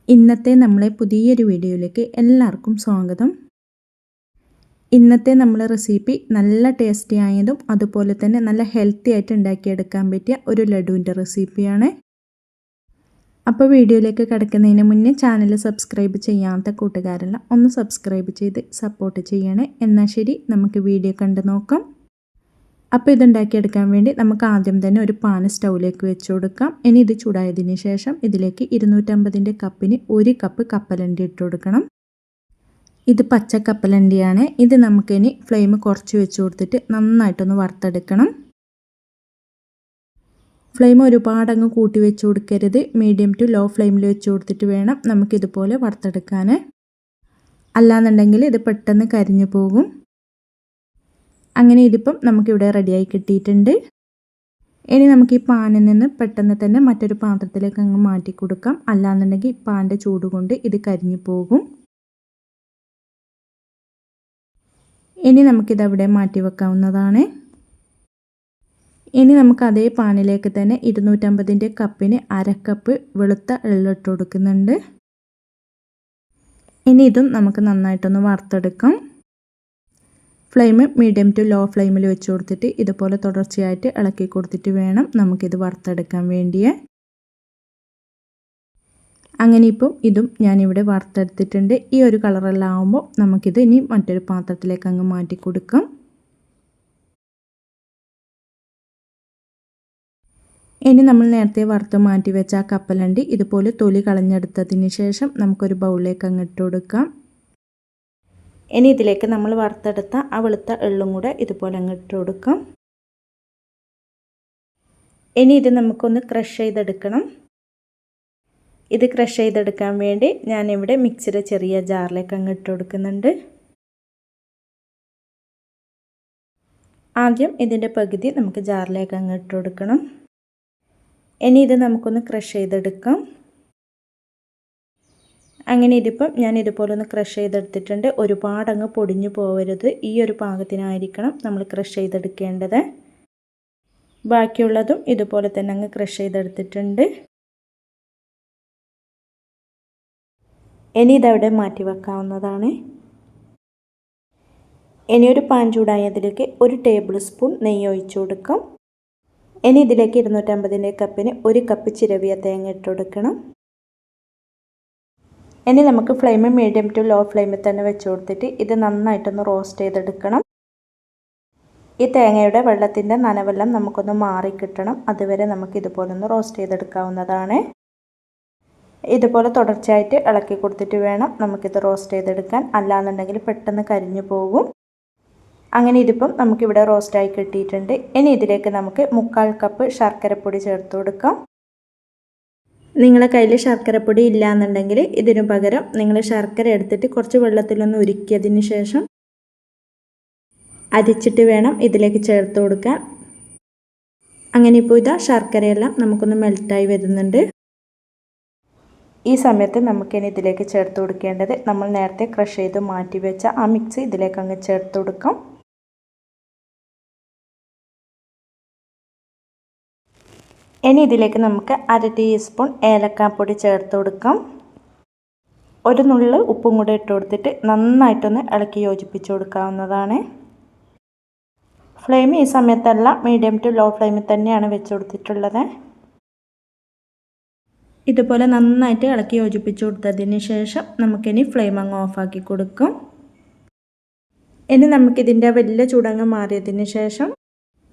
ഇന്നത്തെ നമ്മളെ പുതിയൊരു വീഡിയോയിലേക്ക് എല്ലാവർക്കും സ്വാഗതം. ഇന്നത്തെ നമ്മളെ റെസിപ്പി നല്ല ടേസ്റ്റി ആയതും അതുപോലെ തന്നെ നല്ല ഹെൽത്തി ആയിട്ട് ഉണ്ടാക്കിയെടുക്കാൻ പറ്റിയ ഒരു ലഡുവിൻ്റെ റെസിപ്പിയാണ്. അപ്പോൾ വീഡിയോയിലേക്ക് കിടക്കുന്നതിന് മുന്നേ ചാനൽ സബ്സ്ക്രൈബ് ചെയ്യാത്ത കൂട്ടുകാരെല്ലാം ഒന്ന് സബ്സ്ക്രൈബ് ചെയ്ത് സപ്പോർട്ട് ചെയ്യണേ. എന്നാൽ ശരി, നമുക്ക് വീഡിയോ കണ്ടു നോക്കാം. അപ്പോൾ ഇതുണ്ടാക്കിയെടുക്കാൻ വേണ്ടി നമുക്ക് ആദ്യം തന്നെ ഒരു പാൻ സ്റ്റൗവിലേക്ക് വെച്ച് കൊടുക്കാം. ഇനി ഇത് ചൂടായതിന് ശേഷം ഇതിലേക്ക് 250 കപ്പിന് 1 കപ്പ് കപ്പലണ്ടി ഇട്ട് കൊടുക്കണം. ഇത് പച്ച കപ്പലണ്ടിയാണ്. ഇത് നമുക്കിനി ഫ്ലെയിം കുറച്ച് വെച്ച് കൊടുത്തിട്ട് നന്നായിട്ടൊന്ന് വറുത്തെടുക്കണം. ഫ്ലെയിം ഒരുപാടങ്ങ് കൂട്ടി വെച്ച് കൊടുക്കരുത്. മീഡിയം ടു ലോ ഫ്ലെയിമിൽ വെച്ച് കൊടുത്തിട്ട് വേണം നമുക്കിതുപോലെ വറുത്തെടുക്കാൻ. അല്ലാന്നുണ്ടെങ്കിൽ ഇത് പെട്ടെന്ന് കരിഞ്ഞു പോകും. അങ്ങനെ ഇതിപ്പം നമുക്കിവിടെ റെഡിയായി കിട്ടിയിട്ടുണ്ട്. ഇനി നമുക്ക് ഈ പാനിൽ നിന്ന് പെട്ടെന്ന് തന്നെ മറ്റൊരു പാത്രത്തിലേക്ക് അങ്ങ് മാറ്റി കൊടുക്കാം. അല്ലാന്നുണ്ടെങ്കിൽ പാൻ്റെ ചൂട് കൊണ്ട് ഇത് കരിഞ്ഞു പോകും. ഇനി നമുക്കിതവിടെ മാറ്റി വെക്കാവുന്നതാണ്. ഇനി നമുക്ക് അതേ പാനിലേക്ക് തന്നെ 250 കപ്പിന് 1/2 കപ്പ് വെളുത്ത എള്ളിട്ട് കൊടുക്കുന്നുണ്ട്. ഇനി ഇതും നമുക്ക് നന്നായിട്ടൊന്ന് വറുത്തെടുക്കാം. ഫ്ലെയിം മീഡിയം ടു ലോ ഫ്ലെയിമിൽ വെച്ച് കൊടുത്തിട്ട് ഇതുപോലെ തുടർച്ചയായിട്ട് ഇളക്കി കൊടുത്തിട്ട് വേണം നമുക്കിത് വറുത്തെടുക്കാൻ വേണ്ടിയേ. അങ്ങനെ ഇപ്പം ഇതും ഞാനിവിടെ വറുത്തെടുത്തിട്ടുണ്ട്. ഈ ഒരു കളറെല്ലാം ആകുമ്പോൾ നമുക്കിത് ഇനി മറ്റൊരു പാത്രത്തിലേക്ക് അങ്ങ് മാറ്റി കൊടുക്കാം. ഇനി നമ്മൾ നേരത്തെ വറുത്ത് മാറ്റി വെച്ച ആ കപ്പലണ്ടി ഇതുപോലെ തൊലി കളഞ്ഞെടുത്തതിന് ശേഷം നമുക്കൊരു ബൗളിലേക്ക് അങ്ങ് ഇട്ട് കൊടുക്കാം. ഇനി ഇതിലേക്ക് നമ്മൾ വറുത്തെടുത്ത ആ വെളുത്ത എള്ളും കൂടെ ഇതുപോലെ അങ്ങ് ഇട്ട് കൊടുക്കാം. ഇനി ഇത് നമുക്കൊന്ന് ക്രഷ് ചെയ്തെടുക്കണം. ഇത് ക്രഷ് ചെയ്തെടുക്കാൻ വേണ്ടി ഞാനിവിടെ മിക്സിയുടെ ചെറിയ ജാറിലേക്ക് അങ്ങ് ഇട്ട് കൊടുക്കുന്നുണ്ട്. ആദ്യം ഇതിൻ്റെ പകുതി നമുക്ക് ജാറിലേക്ക് അങ്ങ് ഇട്ട് കൊടുക്കണം. ഇനി ഇത് നമുക്കൊന്ന് ക്രഷ് ചെയ്തെടുക്കാം. അങ്ങനെ ഇതിപ്പം ഞാൻ ഇതുപോലെ ഒന്ന് ക്രഷ് ചെയ്തെടുത്തിട്ടുണ്ട്. ഒരുപാടങ്ങ് പൊടിഞ്ഞു പോകരുത്. ഈ ഒരു പാകത്തിനായിരിക്കണം നമ്മൾ ക്രഷ് ചെയ്തെടുക്കേണ്ടത്. ബാക്കിയുള്ളതും ഇതുപോലെ തന്നെ അങ്ങ് ക്രഷ് ചെയ്തെടുത്തിട്ടുണ്ട്. ഇനി ഇതവിടെ മാറ്റി വെക്കാവുന്നതാണ്. ഇനി ഒരു പാൻ ചൂടായതിലേക്ക് 1 ടേബിൾ സ്പൂൺ നെയ്യ് ഒഴിച്ചു കൊടുക്കാം. ഇനി ഇതിലേക്ക് 250 കപ്പിന് 1 കപ്പ് ചിരവിയ തേങ്ങ ഇട്ട് കൊടുക്കണം. ഇനി നമുക്ക് ഫ്ലെയിം മീഡിയം ടു ലോ ഫ്ലെയിമിൽ തന്നെ വെച്ച് കൊടുത്തിട്ട് ഇത് നന്നായിട്ടൊന്ന് റോസ്റ്റ് ചെയ്തെടുക്കണം. ഈ തേങ്ങയുടെ വെള്ളത്തിൻ്റെ നനവെല്ലാം നമുക്കൊന്ന് മാറിക്കിട്ടണം. അതുവരെ നമുക്ക് ഇതുപോലെ ഒന്ന് റോസ്റ്റ് ചെയ്തെടുക്കാവുന്നതാണ്. ഇതുപോലെ തുടർച്ചയായിട്ട് ഇളക്കി കൊടുത്തിട്ട് വേണം നമുക്കിത് റോസ്റ്റ് ചെയ്തെടുക്കാൻ. അല്ലാന്നുണ്ടെങ്കിൽ പെട്ടെന്ന് കരിഞ്ഞു പോകും. അങ്ങനെ ഇതിപ്പം നമുക്കിവിടെ റോസ്റ്റായി കിട്ടിയിട്ടുണ്ട്. ഇനി ഇതിലേക്ക് നമുക്ക് 1/4 കപ്പ് ശർക്കരപ്പൊടി ചേർത്ത് കൊടുക്കാം. നിങ്ങളുടെ കയ്യിൽ ശർക്കരപ്പൊടി ഇല്ലയെന്നുണ്ടെങ്കിൽ ഇതിനു പകരം നിങ്ങൾ ശർക്കര എടുത്തിട്ട് കുറച്ച് വെള്ളത്തിലൊന്ന് ഉരുക്കിയതിന് ശേഷം അരിച്ചിട്ട് വേണം ഇതിലേക്ക് ചേർത്ത് കൊടുക്കാൻ. അങ്ങനെ ഇപ്പോൾ ഇതാ ശർക്കരയെല്ലാം നമുക്കൊന്ന് മെൽറ്റായി വരുന്നുണ്ട്. ഈ സമയത്ത് നമുക്കിനി ഇതിലേക്ക് ചേർത്ത് കൊടുക്കേണ്ടത് നമ്മൾ നേരത്തെ ക്രഷ് ചെയ്ത് മാറ്റി വെച്ച ആ മിക്സ് ഇതിലേക്ക് അങ്ങ് ചേർത്ത് കൊടുക്കാം. ഇനി ഇതിലേക്ക് നമുക്ക് 1/2 ടീസ്പൂൺ ഏലക്കാപ്പൊടി ചേർത്ത് കൊടുക്കാം. ഒരു നുള്ള് ഉപ്പും കൂടെ ഇട്ട് കൊടുത്തിട്ട് നന്നായിട്ടൊന്ന് ഇളക്കി യോജിപ്പിച്ച് കൊടുക്കാവുന്നതാണ്. ഫ്ലെയിം ഈ സമയത്തെല്ലാം മീഡിയം ടു ലോ ഫ്ലെയിമിൽ തന്നെയാണ് വെച്ച് കൊടുത്തിട്ടുള്ളത്. ഇതുപോലെ നന്നായിട്ട് ഇളക്കി യോജിപ്പിച്ച് കൊടുത്തതിന് ശേഷം നമുക്കിനി ഫ്ലെയിം അങ്ങ് ഓഫാക്കി കൊടുക്കാം. ഇനി നമുക്കിതിൻ്റെ വലിയ ചൂടങ്ങ് മാറിയതിന് ശേഷം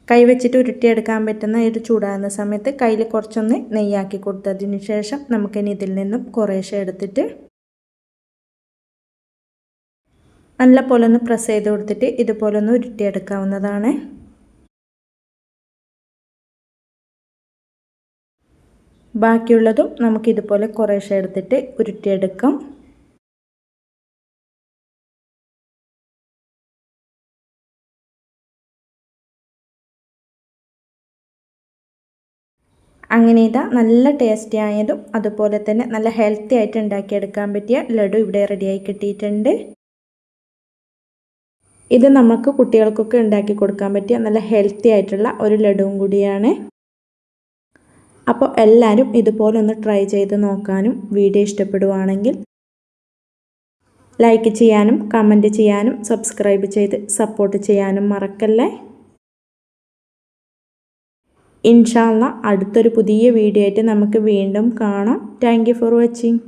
കൈ വെച്ചിട്ട് ഉരുട്ടിയെടുക്കാൻ പറ്റുന്ന ഒരു ചൂടാകുന്ന സമയത്ത് കയ്യിൽ കുറച്ചൊന്ന് നെയ്യാക്കി കൊടുത്തതിന് ശേഷം നമുക്കിനി ഇതിൽ നിന്നും കുറേശ്ശെ എടുത്തിട്ട് നല്ല പോലെ ഒന്ന് പ്രസ് ചെയ്ത് കൊടുത്തിട്ട് ഇതുപോലെ ഒന്ന് ഉരുട്ടിയെടുക്കാവുന്നതാണ്. ബാക്കിയുള്ളതും നമുക്കിതുപോലെ കുറേശ്ശെ എടുത്തിട്ട് ഉരുട്ടിയെടുക്കാം. അങ്ങനെ ഇതാ നല്ല ടേസ്റ്റി ആയതും അതുപോലെ തന്നെ നല്ല ഹെൽത്തി ആയിട്ട് ഉണ്ടാക്കിയെടുക്കാൻ പറ്റിയ ലഡു ഇവിടെ റെഡിയായി കിട്ടിയിട്ടുണ്ട്. ഇത് നമുക്ക് കുട്ടികൾക്കൊക്കെ ഉണ്ടാക്കി കൊടുക്കാൻ പറ്റിയ നല്ല ഹെൽത്തി ആയിട്ടുള്ള ഒരു ലഡുവും കൂടിയാണ്. അപ്പോൾ എല്ലാവരും ഇതുപോലെ ഒന്ന് ട്രൈ ചെയ്ത് നോക്കാനും വീഡിയോ ഇഷ്ടപ്പെടുവാണെങ്കിൽ ലൈക്ക് ചെയ്യാനും കമൻറ്റ് ചെയ്യാനും സബ്സ്ക്രൈബ് ചെയ്ത് സപ്പോർട്ട് ചെയ്യാനും മറക്കല്ലേ. ഇൻഷാ അല്ലാഹ് അടുത്തൊരു പുതിയ വീഡിയോ ആയിട്ട് നമുക്ക് വീണ്ടും കാണാം. Thank you for watching.